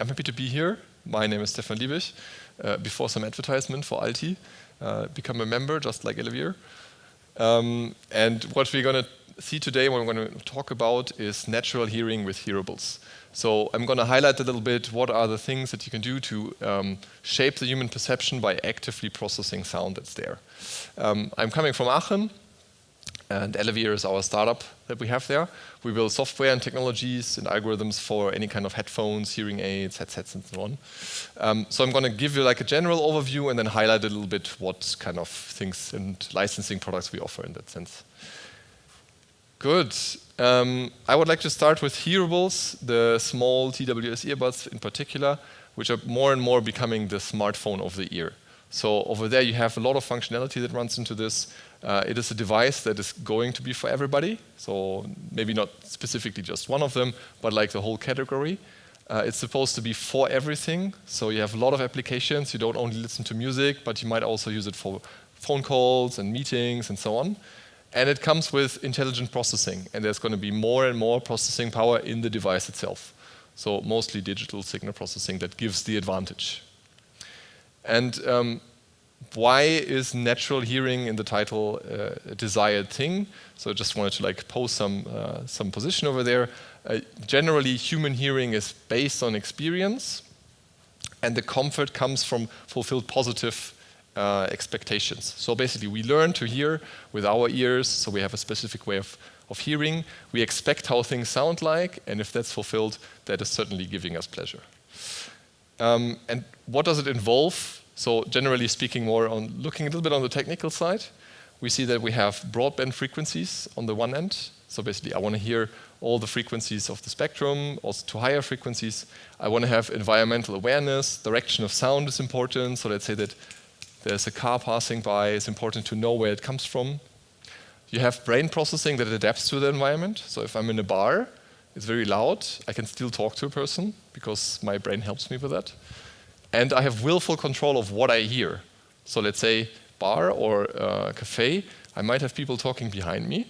I'm happy to be here. My name is Stefan Liebich. Before some advertisement for ALTI, become a member, just like Olivier. And what we're going to see today, what we're going to talk about, is natural hearing with hearables. So I'm going to highlight a little bit what are the things that you can do to shape the human perception by actively processing sound that's there. I'm coming from Aachen, and Olivier is our startup that we have there. We build software and technologies and algorithms for any kind of headphones, hearing aids, headsets, and so on. So I'm going to give you like a general overview and then highlight a little bit what kind of things and licensing products we offer in that sense. Good. I would like to start with hearables, the small TWS earbuds in particular, which are more and more becoming the smartphone of the ear. So over there you have a lot of functionality that runs into this. It is a device that is going to be for everybody, so maybe not specifically just one of them, but like the whole category. It's supposed to be for everything, so you have a lot of applications. You don't only listen to music, but you might also use it for phone calls and meetings and so on. And it comes with intelligent processing, and there's going to be more and more processing power in the device itself. So mostly digital signal processing that gives the advantage. And why is natural hearing in the title a desired thing? So I just wanted to like pose some position over there. Generally, human hearing is based on experience, and the comfort comes from fulfilled positive expectations. So basically, we learn to hear with our ears, so we have a specific way of hearing. We expect how things sound like, and if that's fulfilled, that is certainly giving us pleasure. And what does it involve? So generally speaking, more on looking a little bit on the technical side, we see that we have broadband frequencies on the one end. So basically, I want to hear all the frequencies of the spectrum, also to higher frequencies. I want to have environmental awareness. Direction of sound is important. So let's say that there's a car passing by. It's important to know where it comes from. You have brain processing that adapts to the environment. So if I'm in a bar, it's very loud. I can still talk to a person because my brain helps me with that. And I have willful control of what I hear. So let's say bar or cafe, I might have people talking behind me,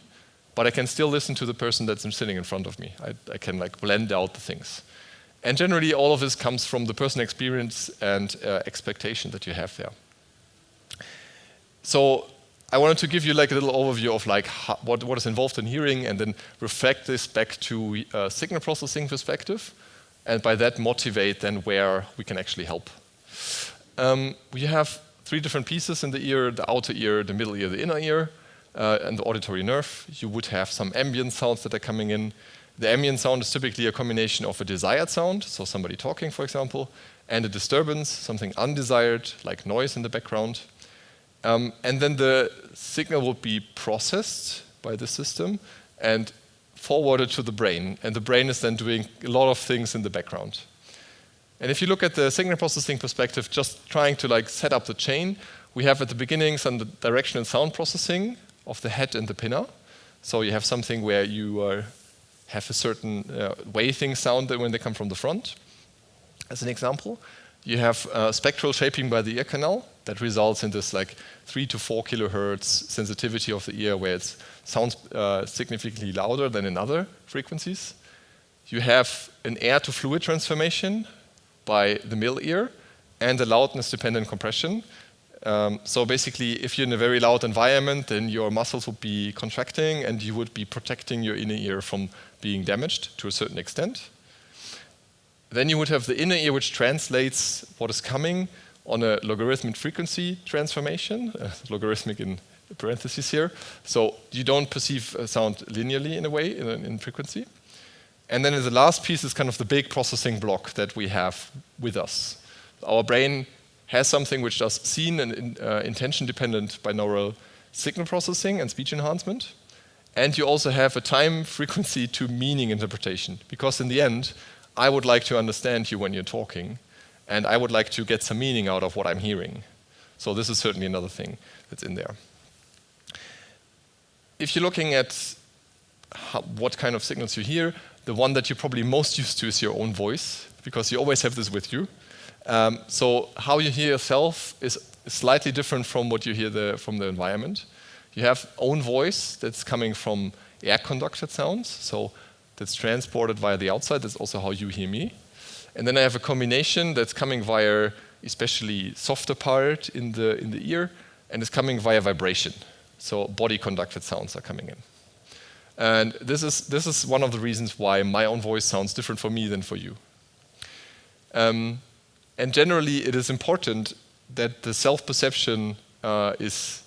but I can still listen to the person that's sitting in front of me. I can like blend out the things. And generally all of this comes from the personal experience and expectation that you have there. So I wanted to give you like a little overview of like what is involved in hearing and then reflect this back to a signal processing perspective. And by that motivate then where we can actually help. We have three different pieces in the ear: the outer ear, the middle ear, the inner ear, and the auditory nerve. You would have some ambient sounds that are coming in. The ambient sound is typically a combination of a desired sound, so somebody talking, for example, and a disturbance, something undesired, like noise in the background. And then the signal would be processed by the system and forwarded to the brain, and the brain is then doing a lot of things in the background. And if you look at the signal processing perspective, just trying to like set up the chain, we have at the beginning some directional sound processing of the head and the pinna. So you have something where you have a certain way things sound when they come from the front. As an example, you have spectral shaping by the ear canal that results in this like 3 to 4 kilohertz sensitivity of the ear where it sounds significantly louder than in other frequencies. You have an air to fluid transformation by the middle ear and a loudness-dependent compression. So basically, if you're in a very loud environment, then your muscles would be contracting and you would be protecting your inner ear from being damaged to a certain extent. Then you would have the inner ear, which translates what is coming on a logarithmic frequency transformation, logarithmic in parentheses here. So you don't perceive a sound linearly in a way, in frequency. And then the last piece is kind of the big processing block that we have with us. Our brain has something which does scene and intention-dependent binaural signal processing and speech enhancement. And you also have a time frequency to meaning interpretation, because in the end, I would like to understand you when you're talking, and I would like to get some meaning out of what I'm hearing. So this is certainly another thing that's in there. If you're looking at what kind of signals you hear, the one that you're probably most used to is your own voice, because you always have this with you. So how you hear yourself is slightly different from what you hear from the environment. You have own voice that's coming from air conducted sounds, so that's transported via the outside. That's also how you hear me. And then I have a combination that's coming via especially softer part in the ear, and it's coming via vibration. So body conducted sounds are coming in. And this is one of the reasons why my own voice sounds different for me than for you. And generally, it is important that the self-perception is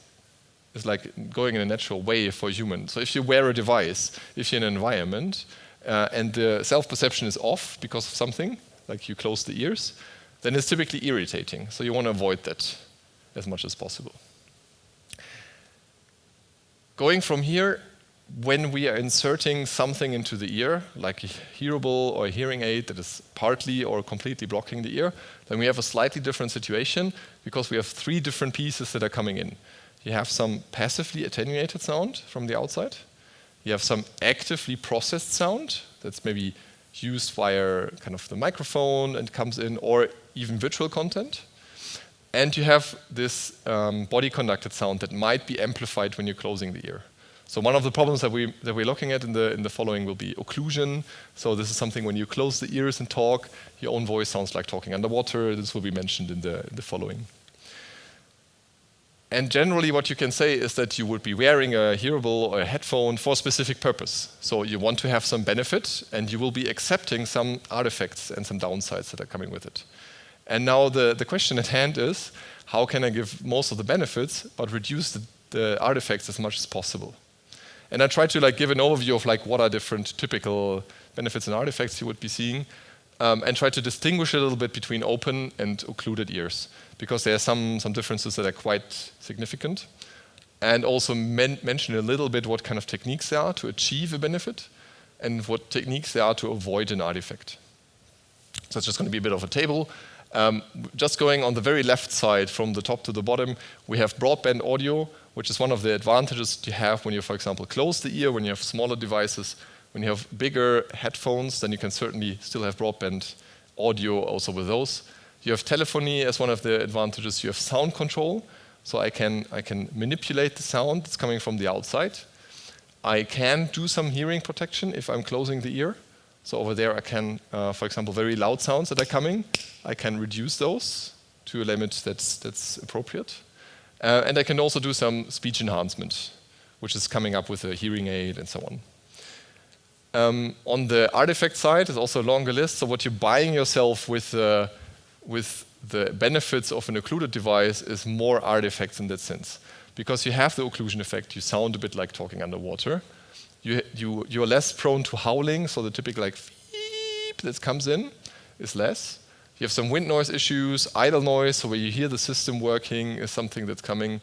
like going in a natural way for humans. So if you wear a device, if you're in an environment, and the self-perception is off because of something, like you close the ears, then it's typically irritating. So you want to avoid that as much as possible. Going from here, when we are inserting something into the ear, like a hearable or a hearing aid that is partly or completely blocking the ear, then we have a slightly different situation because we have 3 different pieces that are coming in. You have some passively attenuated sound from the outside. You have some actively processed sound that's maybe used via kind of the microphone and comes in, or even visual content. And you have this body conducted sound that might be amplified when you're closing the ear. So one of the problems that we're looking at in the following will be occlusion. So this is something when you close the ears and talk, your own voice sounds like talking underwater. This will be mentioned in the following. And generally what you can say is that you would be wearing a hearable or a headphone for a specific purpose. So you want to have some benefit, and you will be accepting some artifacts and some downsides that are coming with it. And now the question at hand is, how can I give most of the benefits but reduce the artifacts as much as possible? And I try to give an overview of what are different typical benefits and artifacts you would be seeing, and try to distinguish a little bit between open and occluded ears, because there are some differences that are quite significant. And also mention a little bit what kind of techniques there are to achieve a benefit, and what techniques there are to avoid an artifact. So it's just going to be a bit of a table. Just going on the very left side from the top to the bottom, we have broadband audio, which is one of the advantages you have when you, for example, close the ear, when you have smaller devices. When you have bigger headphones, then you can certainly still have broadband audio also with those. You have telephony as one of the advantages. You have sound control, so I can manipulate the sound that's coming from the outside. I can do some hearing protection if I'm closing the ear. So over there I can, for example, very loud sounds that are coming, I can reduce those to a limit that's appropriate. And I can also do some speech enhancement, which is coming up with a hearing aid and so on. On the artifact side, there's also a longer list. So what you're buying yourself with the benefits of an occluded device is more artifacts in that sense. Because you have the occlusion effect, you sound a bit like talking underwater. You're less prone to howling, so the typical beep that comes in is less. You have some wind noise issues, idle noise, so where you hear the system working is something that's coming.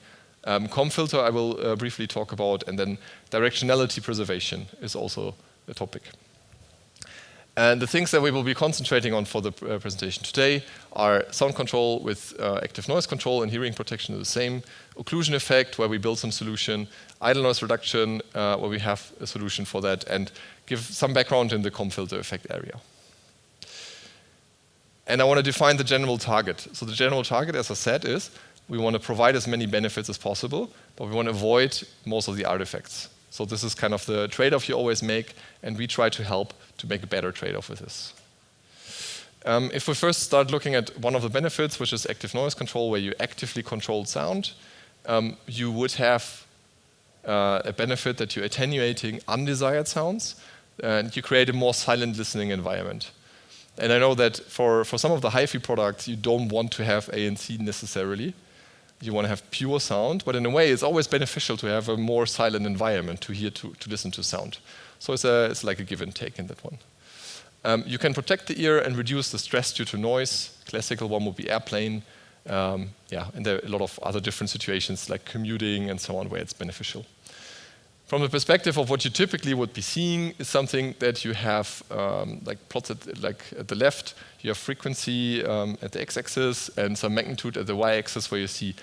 Com filter I will briefly talk about, and then directionality preservation is also a topic. And the things that we will be concentrating on for the presentation today are sound control with active noise control, and hearing protection is the same. Occlusion effect, where we build some solution. Idle noise reduction, where we have a solution for that, and give some background in the com filter effect area. And I want to define the general target. So the general target, as I said, is we want to provide as many benefits as possible, but we want to avoid most of the artifacts. So this is kind of the trade-off you always make, and we try to help to make a better trade-off with this. If we first start looking at one of the benefits, which is active noise control, where you actively control sound, you would have a benefit that you're attenuating undesired sounds, and you create a more silent listening environment. And I know that for some of the hi-fi products, you don't want to have ANC necessarily. You want to have pure sound, but in a way, it's always beneficial to have a more silent environment to listen to sound. So it's like a give and take in that one. You can protect the ear and reduce the stress due to noise. Classical one would be airplane. And there are a lot of other different situations like commuting and so on where it's beneficial. From the perspective of what you typically would be seeing is something that you have plotted at the left. You have frequency at the x-axis and some magnitude at the y-axis, where you see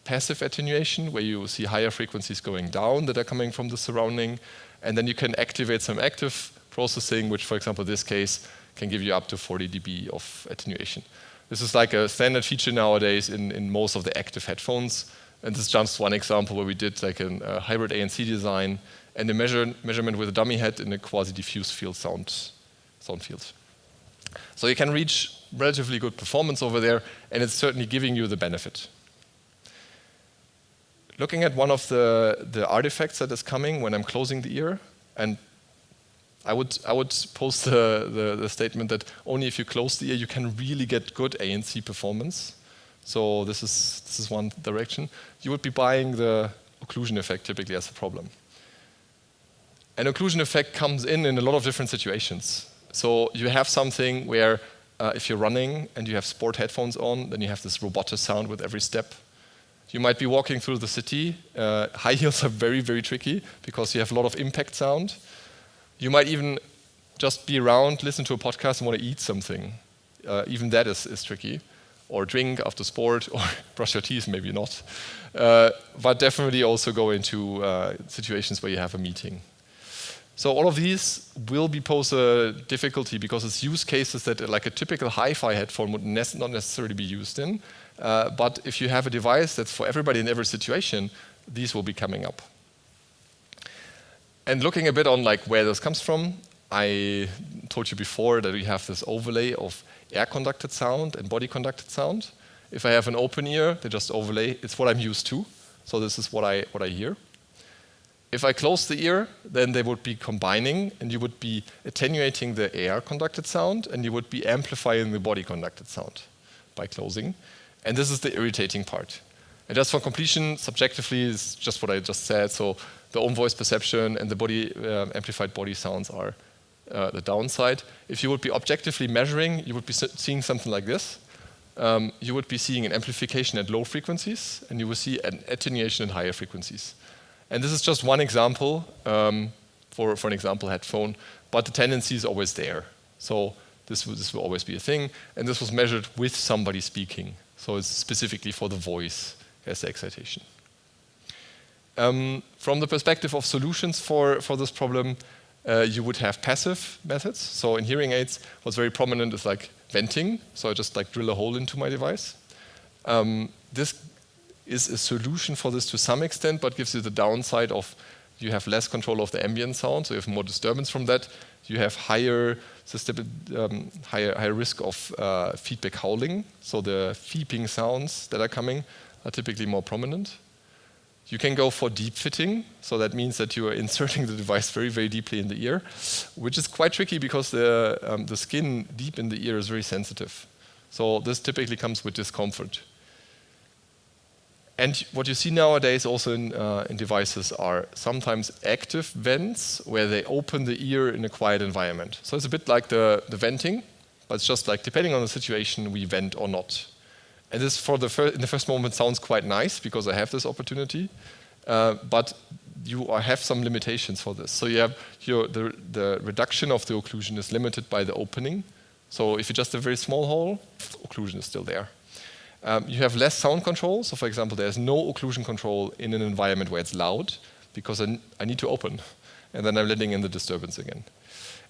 passive attenuation, where you see higher frequencies going down that are coming from the surrounding. And then you can activate some active processing, which, for example, in this case, can give you up to 40 dB of attenuation. This is like a standard feature nowadays in most of the active headphones. And this is just one example where we did like a hybrid ANC design and a measurement with a dummy head in a quasi-diffuse field sound field. So you can reach relatively good performance over there, and it's certainly giving you the benefit. Looking at one of the artifacts that is coming when I'm closing the ear, and I would pose the statement that only if you close the ear you can really get good ANC performance. So this is one direction. You would be buying the occlusion effect typically as a problem. An occlusion effect comes in a lot of different situations. So you have something where if you're running and you have sport headphones on, then you have this robotic sound with every step. You might be walking through the city. High heels are very, very tricky because you have a lot of impact sound. You might even just be around, listen to a podcast and want to eat something. Even that is tricky. Or drink after sport, or brush your teeth, maybe not. But definitely also go into situations where you have a meeting. So all of these will pose a difficulty because it's use cases that like a typical hi-fi headphone would not necessarily be used in. But if you have a device that's for everybody in every situation, these will be coming up. And looking a bit on like where this comes from, I told you before that we have this overlay of air-conducted sound and body-conducted sound. If I have an open ear, they just overlay. It's what I'm used to. So this is what I hear. If I close the ear, then they would be combining, and you would be attenuating the air-conducted sound, and you would be amplifying the body-conducted sound by closing. And this is the irritating part. And just for completion, subjectively, is just what I just said. So the own voice perception and the body amplified body sounds are the downside. If you would be objectively measuring, you would be seeing something like this. You would be seeing an amplification at low frequencies, and you will see an attenuation at higher frequencies. And this is just one example for an example headphone, but the tendency is always there. So this will always be a thing, and this was measured with somebody speaking. So it's specifically for the voice as the excitation. From the perspective of solutions for this problem, you would have passive methods. So in hearing aids, what's very prominent is like venting. So I just like drill a hole into my device. This is a solution for this to some extent, but gives you the downside of you have less control of the ambient sound, so you have more disturbance from that. You have higher risk of feedback howling, so the feeping sounds that are coming are typically more prominent. You can go for deep fitting, so that means that you are inserting the device very, very deeply in the ear, which is quite tricky because the skin deep in the ear is very sensitive. So this typically comes with discomfort. And what you see nowadays also in devices are sometimes active vents where they open the ear in a quiet environment. So it's a bit like the venting, but it's just like depending on the situation we vent or not. And this in the first moment sounds quite nice because I have this opportunity, but you have some limitations for this. So you have the reduction of the occlusion is limited by the opening. So if you just have a very small hole, occlusion is still there. You have less sound control. So for example, there's no occlusion control in an environment where it's loud because I need to open, and then I'm letting in the disturbance again.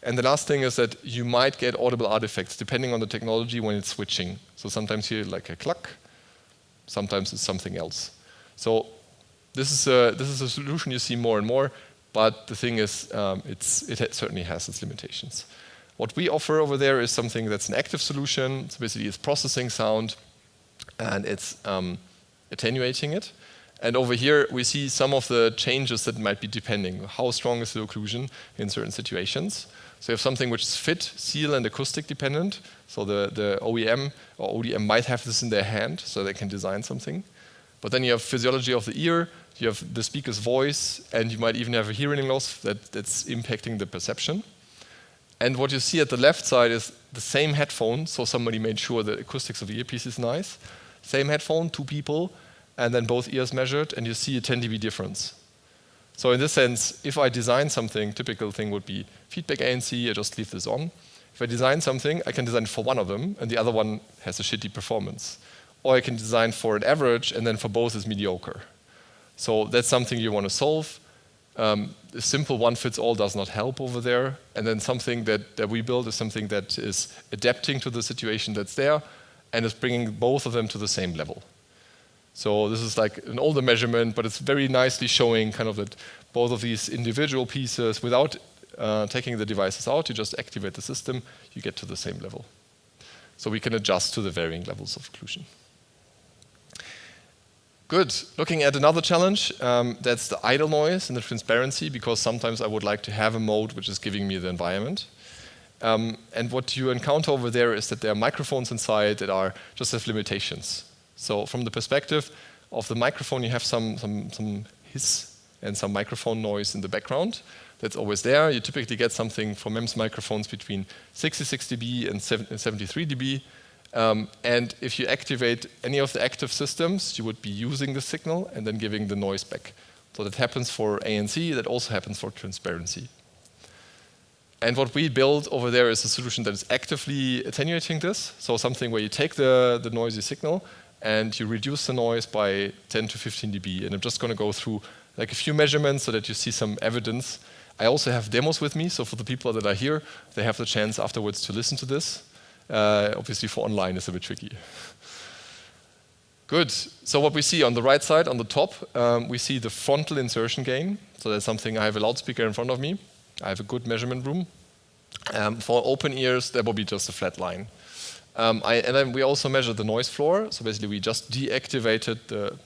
And the last thing is that you might get audible artifacts depending on the technology when it's switching. So sometimes you hear like a cluck, sometimes it's something else. So this is a solution you see more and more, but the thing is it certainly has its limitations. What we offer over there is something that's an active solution. So basically it's processing sound and it's attenuating it. And over here, we see some of the changes that might be depending. How strong is the occlusion in certain situations? So you have something which is fit, seal, and acoustic dependent. So the OEM or ODM might have this in their hand, so they can design something. But then you have physiology of the ear, you have the speaker's voice, and you might even have a hearing loss that's impacting the perception. And what you see at the left side is the same headphone. So somebody made sure the acoustics of the earpiece is nice. Same headphone, 2 people, and then both ears measured, and you see a 10 dB difference. So in this sense, if I design something, typical thing would be feedback ANC, I just leave this on. If I design something, I can design for one of them, and the other one has a shitty performance. Or I can design for an average, and then for both is mediocre. So that's something you want to solve. A simple one-fits-all does not help over there. And then something that we build is something that is adapting to the situation that's there, and is bringing both of them to the same level. So this is like an older measurement, but it's very nicely showing kind of that both of these individual pieces without taking the devices out, you just activate the system, you get to the same level. So we can adjust to the varying levels of occlusion. Good. Looking at another challenge, that's the idle noise and the transparency, because sometimes I would like to have a mode which is giving me the environment. And what you encounter over there is that there are microphones inside that are just have limitations. So from the perspective of the microphone, you have some hiss and some microphone noise in the background. That's always there. You typically get something from MEMS microphones between 66 dB and 73 dB. And if you activate any of the active systems, you would be using the signal and then giving the noise back. So that happens for ANC, that also happens for transparency. And what we build over there is a solution that is actively attenuating this. So something where you take the noisy signal and you reduce the noise by 10 to 15 dB. And I'm just going to go through like a few measurements so that you see some evidence. I also have demos with me, so for the people that are here, they have the chance afterwards to listen to this. Obviously for online it's a bit tricky. Good. So what we see on the right side, on the top, we see the frontal insertion gain. So that's something, I have a loudspeaker in front of me. I have a good measurement room. For open ears, there will be just a flat line. And then we also measure the noise floor. So basically we just deactivated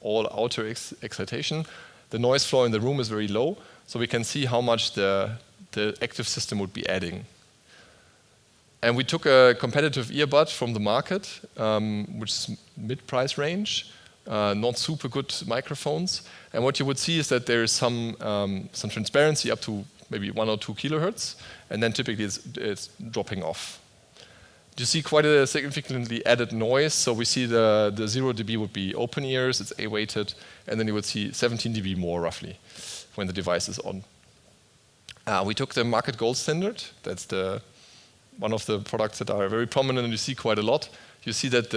all outer excitation. The noise floor in the room is very low, so we can see how much the active system would be adding. And we took a competitive earbud from the market, which is mid-price range, not super good microphones. And what you would see is that there is some transparency up to maybe 1 or 2 kilohertz, and then typically it's dropping off. You see quite a significantly added noise. So we see the 0 dB would be open ears, it's A-weighted, and then you would see 17 dB more roughly when the device is on. We took the market gold standard. That's one of the products that are very prominent and you see quite a lot. You see that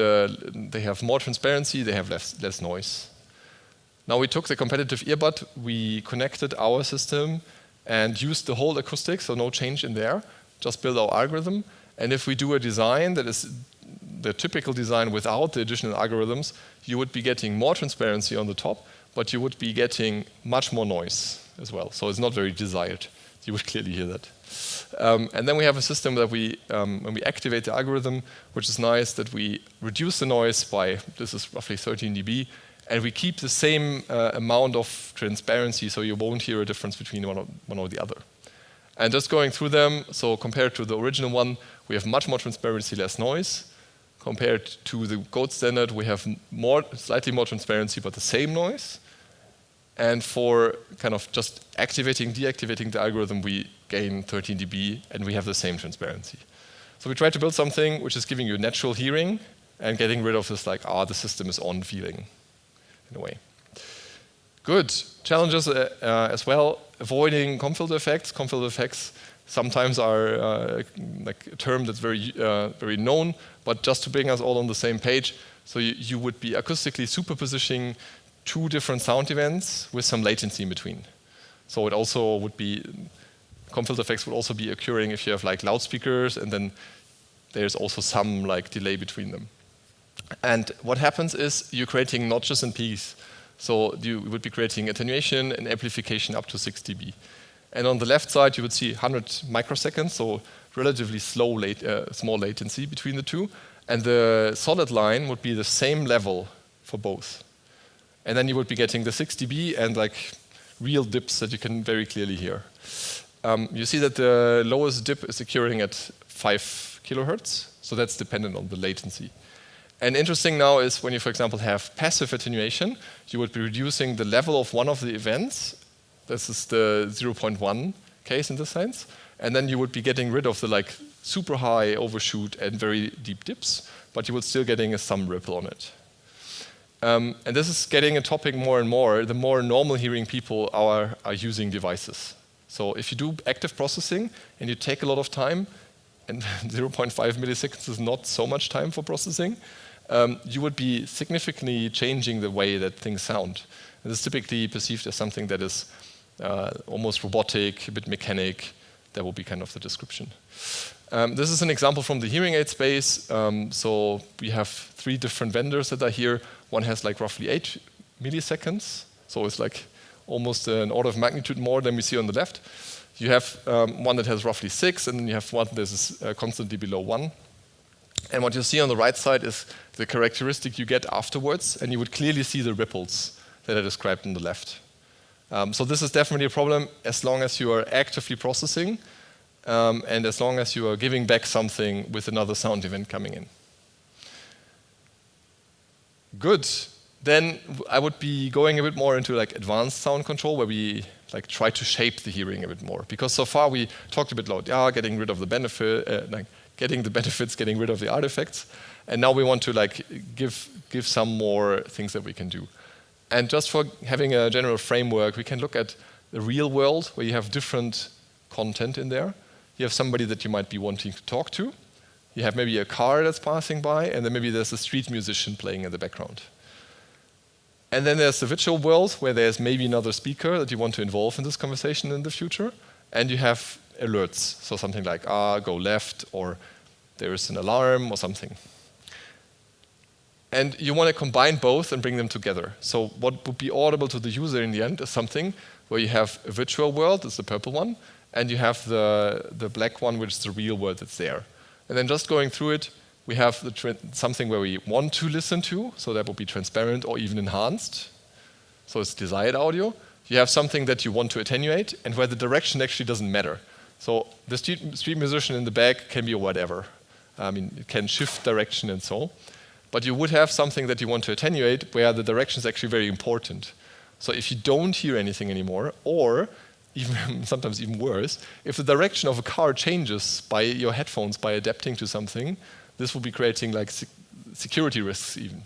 they have more transparency, they have less noise. Now we took the competitive earbud, we connected our system and used the whole acoustic, so no change in there, just build our algorithm. And if we do a design that is the typical design without the additional algorithms, you would be getting more transparency on the top, but you would be getting much more noise as well. So it's not very desired. You would clearly hear that. And then we have a system that when we activate the algorithm, which is nice, that we reduce the noise by, this is roughly 13 dB, and we keep the same amount of transparency, so you won't hear a difference between one or the other. And just going through them, so compared to the original one, we have much more transparency, less noise. Compared to the gold standard, we have slightly more transparency, but the same noise. And for kind of just activating, deactivating the algorithm, we gain 13 dB, and we have the same transparency. So we try to build something which is giving you natural hearing and getting rid of this like, the system is on feeling, in a way. Good. Challenges as well, avoiding comb filter effects. Comb filter effects sometimes are like a term that's very known, but just to bring us all on the same page, so you would be acoustically superpositioning 2 different sound events with some latency in between. So it also would be, comb filter effects would also be occurring if you have like loudspeakers, and then there's also some like delay between them. And what happens is you're creating notches and peaks. So you would be creating attenuation and amplification up to 6 dB. And on the left side, you would see 100 microseconds, so relatively small latency between the two. And the solid line would be the same level for both. And then you would be getting the 6 dB and like real dips that you can very clearly hear. You see that the lowest dip is occurring at 5 kilohertz, so that's dependent on the latency. And interesting now is when you, for example, have passive attenuation, you would be reducing the level of one of the events. This is the 0.1 case in this sense. And then you would be getting rid of the like super high overshoot and very deep dips, but you would still getting some ripple on it. And this is getting a topic more and more, the more normal hearing people are using devices. So if you do active processing and you take a lot of time, and 0.5 milliseconds is not so much time for processing, you would be significantly changing the way that things sound. And this is typically perceived as something that is almost robotic, a bit mechanic. That will be kind of the description. This is an example from the hearing aid space. So we have 3 different vendors that are here. One has like roughly 8 milliseconds. So it's like almost an order of magnitude more than we see on the left. You have one that has roughly 6, and then you have one that is constantly below 1. And what you see on the right side is the characteristic you get afterwards, and you would clearly see the ripples that are described on the left. So this is definitely a problem as long as you are actively processing, and as long as you are giving back something with another sound event coming in. Good. Then I would be going a bit more into like advanced sound control, where we like try to shape the hearing a bit more. Because so far we talked a bit about getting rid of the benefit, getting the benefits, getting rid of the artifacts, and now we want to like give some more things that we can do. And just for having a general framework, we can look at the real world where you have different content in there. You have somebody that you might be wanting to talk to. You have maybe a car that's passing by, and then maybe there's a street musician playing in the background. And then there's the virtual world where there's maybe another speaker that you want to involve in this conversation in the future. And you have alerts, so something like, go left, or there's an alarm or something. And you want to combine both and bring them together. So what would be audible to the user in the end is something where you have a virtual world, that's the purple one, and you have the black one, which is the real world that's there. And then just going through it, we have something where we want to listen to, so that would be transparent or even enhanced. So it's desired audio. You have something that you want to attenuate, and where the direction actually doesn't matter. So the street musician in the back can be whatever. I mean, it can shift direction and so. But you would have something that you want to attenuate where the direction is actually very important. So if you don't hear anything anymore, or even sometimes even worse, if the direction of a car changes by your headphones by adapting to something, this will be creating like security risks even.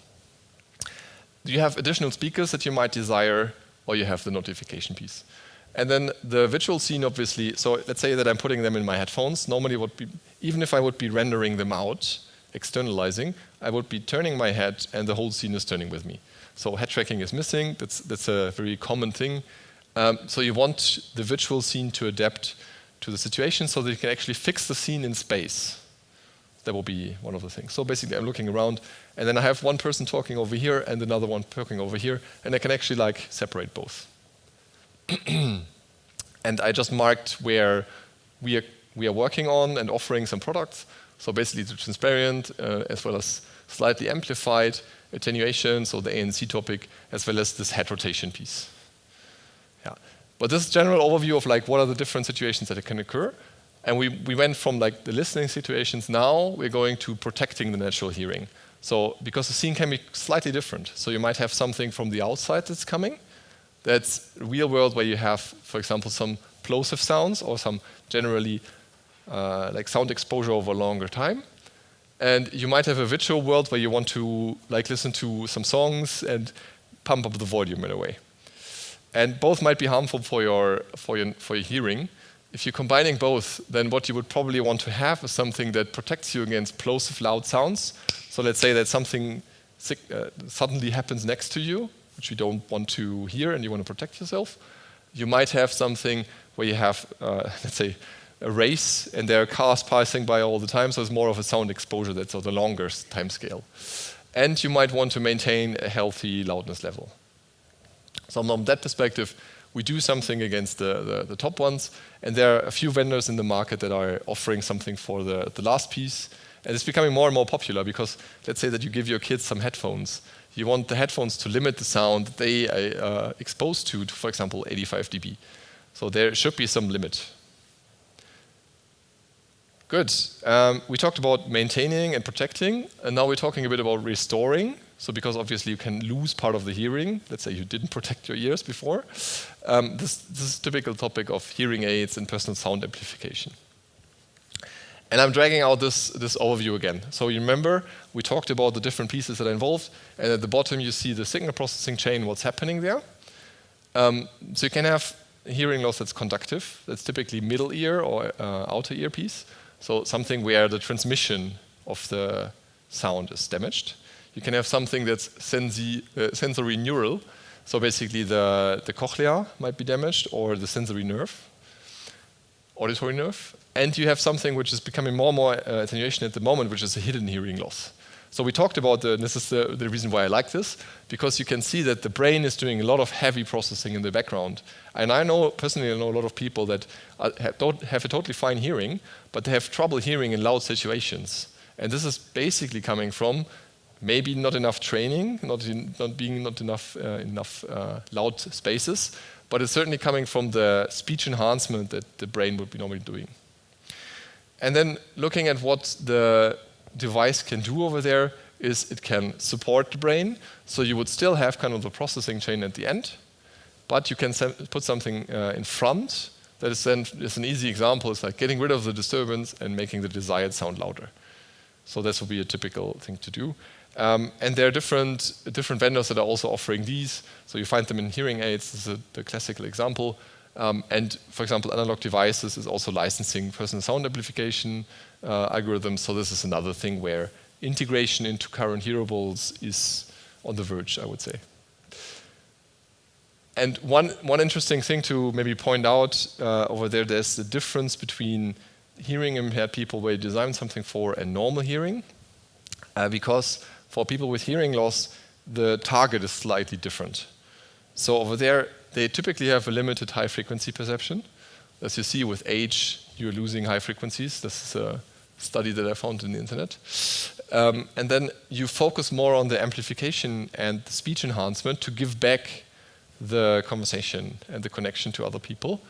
You have additional speakers that you might desire, or you have the notification piece. And then the visual scene, obviously, so let's say that I'm putting them in my headphones. Normally, would be, even if I would be rendering them out, externalizing, I would be turning my head and the whole scene is turning with me. So head tracking is missing. That's a very common thing. So you want the visual scene to adapt to the situation so that you can actually fix the scene in space. That will be one of the things. So basically, I'm looking around, and then I have one person talking over here and another one talking over here, and I can actually like separate both. And I just marked where we are working on and offering some products. So basically, the transparent as well as slightly amplified attenuation, so the ANC topic, as well as this head rotation piece. Yeah. But this is a general overview of like what are the different situations that can occur. And we went from like the listening situations. Now we're going to protecting the natural hearing. So because the scene can be slightly different. So you might have something from the outside that's coming. That's real world where you have, for example, some plosive sounds or some generally like sound exposure over a longer time. And you might have a virtual world where you want to like listen to some songs and pump up the volume in a way. And both might be harmful for your hearing. If you're combining both, then what you would probably want to have is something that protects you against plosive loud sounds. So let's say that something suddenly happens next to you, which you don't want to hear and you want to protect yourself. You might have something where you have, let's say, a race and there are cars passing by all the time, so it's more of a sound exposure that's of the longer time scale. And you might want to maintain a healthy loudness level. So from that perspective, we do something against the top ones, and there are a few vendors in the market that are offering something for the last piece. And it's becoming more and more popular because let's say that you give your kids some headphones. You want the headphones to limit the sound they are exposed to, for example, 85 dB. So there should be some limit. Good. We talked about maintaining and protecting, and now we're talking a bit about restoring. So because obviously you can lose part of the hearing. Let's say you didn't protect your ears before. This is a typical topic of hearing aids and personal sound amplification. And I'm dragging out this overview again. So you remember, we talked about the different pieces that are involved, and at the bottom you see the signal processing chain, what's happening there. So you can have hearing loss that's conductive. That's typically middle ear or outer ear piece. So something where the transmission of the sound is damaged. You can have something that's sensory neural. So basically the cochlea might be damaged or the sensory nerve, auditory nerve. And you have something which is becoming more and more attenuation at the moment, which is a hidden hearing loss. So we talked about this is the reason why I like this, because you can see that the brain is doing a lot of heavy processing in the background. And I know a lot of people that don't have a totally fine hearing, but they have trouble hearing in loud situations. And this is basically coming from maybe not enough training, not enough loud spaces, but it's certainly coming from the speech enhancement that the brain would be normally doing. And then looking at what the device can do over there is it can support the brain, so you would still have kind of the processing chain at the end, but you can put something in front that is an easy example. It's like getting rid of the disturbance and making the desired sound louder. So this would be a typical thing to do. And there are different vendors that are also offering these. So you find them in hearing aids. This is the classical example. And for example, Analog Devices is also licensing personal sound amplification algorithms. So this is another thing where integration into current hearables is on the verge, I would say. And one interesting thing to maybe point out over there, there's the difference between hearing impaired people where you design something for and normal hearing. Because for people with hearing loss, the target is slightly different. So over there, they typically have a limited high frequency perception. As you see with age, you're losing high frequencies. This is a study that I found on the internet. And then you focus more on the amplification and the speech enhancement to give back the conversation and the connection to other people,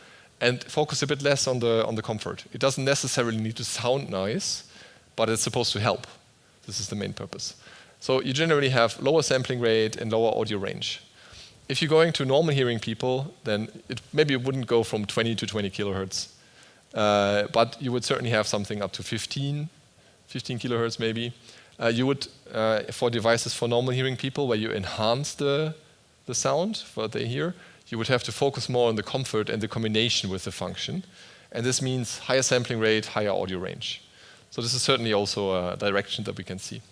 and focus a bit less on the comfort. It doesn't necessarily need to sound nice, but it's supposed to help. This is the main purpose. So you generally have lower sampling rate and lower audio range. If you're going to normal hearing people, then maybe it wouldn't go from 20 to 20 kilohertz. But you would certainly have something up to 15 kilohertz maybe. You would, for devices for normal hearing people, where you enhance the sound, what they hear, you would have to focus more on the comfort and the combination with the function. And this means higher sampling rate, higher audio range. So this is certainly also a direction that we can see.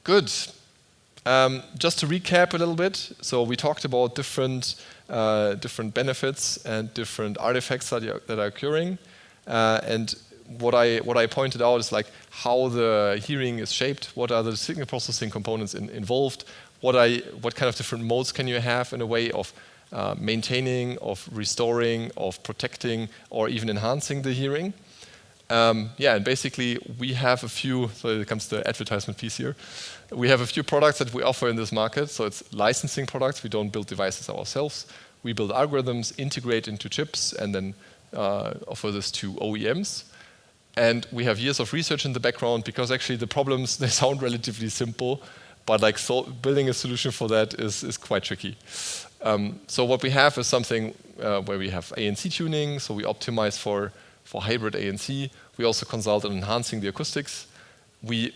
Good. Just to recap a little bit, so we talked about different benefits and different artifacts that are occurring. And what I pointed out is like how the hearing is shaped, what are the signal processing components involved, what kind of different modes can you have in a way of maintaining, of restoring, of protecting, or even enhancing the hearing. And basically we have a few, so it comes to the advertisement piece here. We have a few products that we offer in this market. So it's licensing products. We don't build devices ourselves. We build algorithms, integrate into chips, and then offer this to OEMs. And we have years of research in the background, because actually the problems, they sound relatively simple, but like building a solution for that is quite tricky. So what we have is something where we have ANC tuning, so we optimize for hybrid ANC. We also consult on enhancing the acoustics. We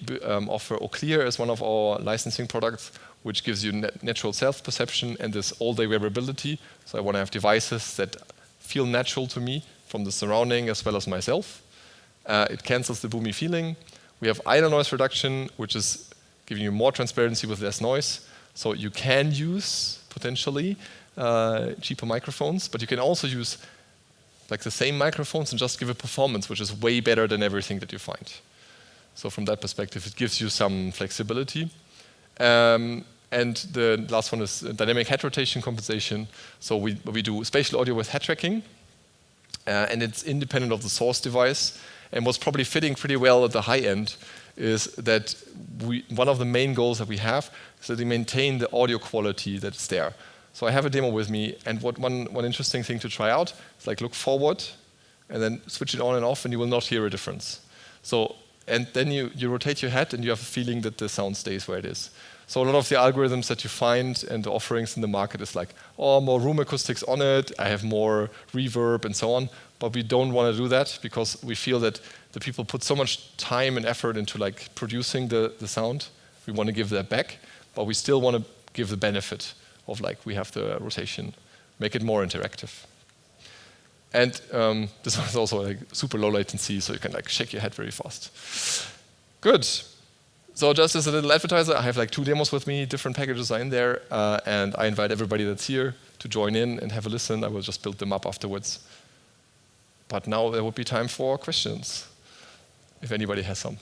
offer Oclear as one of our licensing products, which gives you natural self-perception and this all-day wearability. So I want to have devices that feel natural to me from the surrounding as well as myself. It cancels the boomy feeling. We have idle noise reduction, which is giving you more transparency with less noise. So you can use, potentially, cheaper microphones, but you can also use like the same microphones and just give a performance which is way better than everything that you find. So from that perspective, it gives you some flexibility. And the last one is dynamic head rotation compensation. So we do spatial audio with head tracking, and it's independent of the source device. And what's probably fitting pretty well at the high end is that one of the main goals that we have is that we maintain the audio quality that's there. So I have a demo with me, and one interesting thing to try out is like look forward, and then switch it on and off, and you will not hear a difference. So, and then you rotate your head, and you have a feeling that the sound stays where it is. So a lot of the algorithms that you find and the offerings in the market is like, oh, more room acoustics on it, I have more reverb and so on. But we don't want to do that, because we feel that the people put so much time and effort into like producing the sound. We want to give that back, but we still want to give the benefit of like we have the rotation, make it more interactive. And this one is also like super low latency, so you can like shake your head very fast. Good. So just as a little advertiser, I have like 2 demos with me, different packages are in there, and I invite everybody that's here to join in and have a listen. I will just build them up afterwards. But now there would be time for questions, if anybody has some.